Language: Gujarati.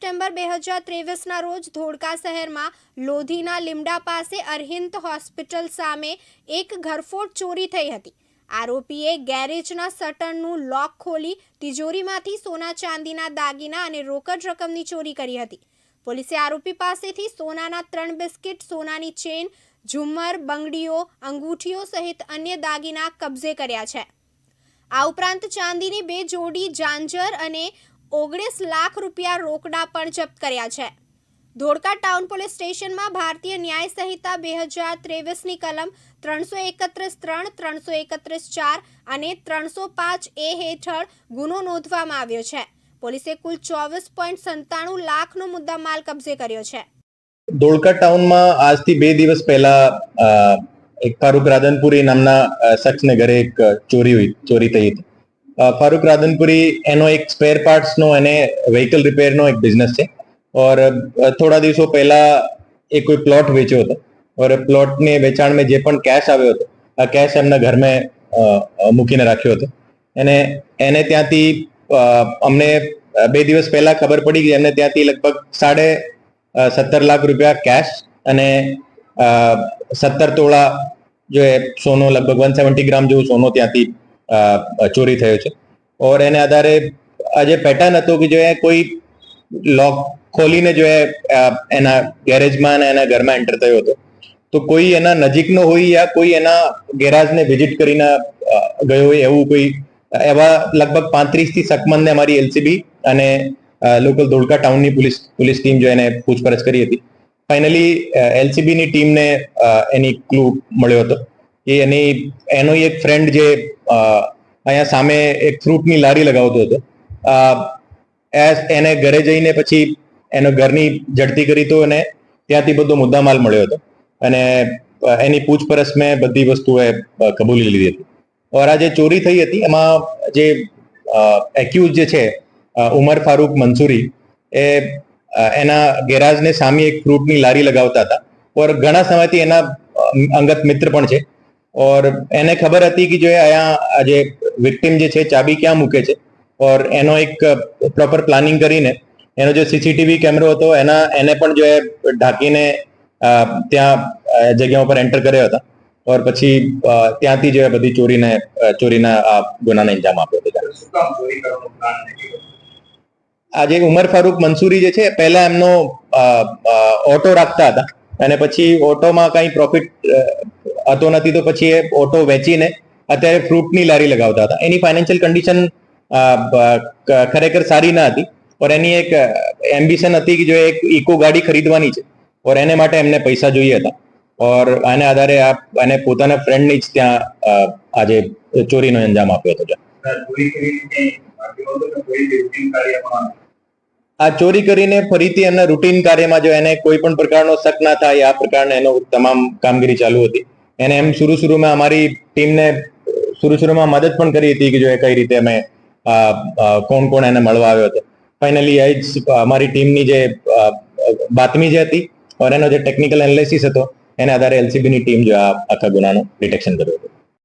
ડિસેમ્બર 2023ના રોજ ધોળકા શહેરમાં લોધીના લીમડા પાસે અરહિંદ હોસ્પિટલ સામે એક ઘરફોડ ચોરી થઈ હતી। આરોપીએ ગેરેજના શટરનું લોક ખોલી તિજોરીમાંથી સોના ચાંદીના દાગીના અને રોકડ રકમની ચોરી કરી હતી। પોલીસે આરોપી પાસેથી સોનાના 3 બિસ્કિટ, સોનાની ચેન, ઝુમ્મર, બંગડીઓ, અંગૂઠીઓ સહિત અન્ય દાગીના કબજે કર્યા છે। આ ઉપરાંત ચાંદીની 2 જોડી ઝાંઝર અને 19 લાખ રૂપિયા રોકડા પણ જપ્ત કર્યા છે। ધોળકા ટાઉન પોલીસ સ્ટેશનમાં ભારતીય ન્યાય સંહિતા 2023ની કલમ 331(3), 331(4) અને 305A હેઠળ ગુનો નોંધવામાં આવ્યો છે। પોલીસે કુલ 24.97 લાખનો મુદ્દામાલ કબજે કર્યો છે। ધોળકા ટાઉનમાં આજથી 2 દિવસ પહેલા એક ફારૂક રાધનપુરી નામના શખ્સને ઘરે એક ચોરી થઈ હતી। फारूक राधनपुरी एनो एक स्पेर पार्ट्स नो एने व्हीकल रिपेयर नो एक बिजनेस है और थोड़ा दिवसों पहला एक कोई प्लॉट वेच्यो હતો और प्लॉट ने વેચાણ में જે પણ કેશ આવ્યો હતો આ કેશ એમના ઘર में મૂકીને રાખ્યો હતો અને એને ત્યાંથી અમને 2 દિવસ પહેલા ખબર પડી કે એમને ત્યાંથી લગભગ 17.5 લાખ રૂપિયા કેશ અને 17 તોલા जो है सोनो लगभग 170 ग्राम जो सोनो ત્યાંથી ચોરી થયો છે और એને આધારે આજે પેટર્ન હતો કે જો કોઈ લોક ખોલીને જો એના ગેરેજમાં અને એના ઘરમાં એન્ટર થયો હતો તો કોઈ એના નજીકનો હોય યા કોઈ એના ગેરાજને વિઝિટ કરીને ગયો હોય એવું કોઈ એવા લગભગ 35 થી શકમંદને અમારી એલસીબી અને લોકલ ધોળકા ટાઉનની પોલીસ ટીમ જો એને પૂછપરછ કરી હતી। ફાઇનલી એલસીબીની ટીમને એની ક્લુ મળ્યો હતો કે એનો એક ફ્રેન્ડ જે અહીંયા સામે એક ફ્રૂટની લારી લગાવતો હતો એને ઘરે જઈને પછી એનો ઘરની ઝડપી કરી તો એને ત્યાંથી બધો મુદ્દામાલ મળ્યો હતો અને એની પૂછપરછ મેં બધી વસ્તુએ કબૂલી લીધી હતી। और આ જે ચોરી થઈ હતી એમાં જે એક્યુઝ જે છે ઉમર ફારૂક મંસૂરી એ એના ગેરાજને સામે એક ફ્રૂટની લારી લગાવતા હતા और ઘણા સમયથી એના અંગત મિત્ર પણ છે और એને ખબર હતી કે જો અહીંયા જે વિક્ટિમ જે છે ચાબી ક્યાં મૂકે છે और એનો એક પ્રોપર પ્લાનિંગ કરીને એનો જે સીસીટીવી કેમેરો હતો એને પણ જો ઢાંકીને ત્યાં જગ્યા ઉપર એન્ટર કર્યા હતા और પછી ત્યાંથી જો બધી ચોરીના આ ગુનાને અંજામ આપ્યો હતો। આજે ઉમર ફારૂક મંસૂરી જે છે પહેલા એમનો ઓટો રાખતા હતા અને પછી ઓટોમાં કઈ પ્રોફિટ હતો નથી તો પછી એ ઓટો વેચીને અત્યારે ફ્રૂટની લારી લગાવતા હતા। એની ફાઇનાન્શિયલ કન્ડિશન ખરેખર સારી ના હતી और એની એક એમ્બિશન હતી કે જો એક ઇકો ગાડી ખરીદવાની છે और એને માટે એમને પૈસા જોઈએ હતા और આને આધારે એને પોતાના ફ્રેન્ડની જ ત્યાં આજે ચોરીનો અંજામ આપ્યો હતો। આ ચોરી કરીને ફરીથી એમના રૂટીન કાર્યમાં જો એને કોઈ પણ પ્રકારનો શક ના થાય આ પ્રકારને એનો તમામ કામગીરી ચાલુ હતી। એને એમ શરૂમાં અમારી ટીમને શરૂમાં મદદ પણ કરી હતી કે જો કઈ રીતે અમે કોણ એને મળવા આવ્યો હતો। ફાઇનલી અમારી ટીમની જે બાતમી જે હતી और એનો જે ટેકનિકલ એનાલિસિસ હતો એને આધારે એલસીબીની ટીમ જો આ આખા ગુનાનું ડિટેક્શન કર્યું હતું।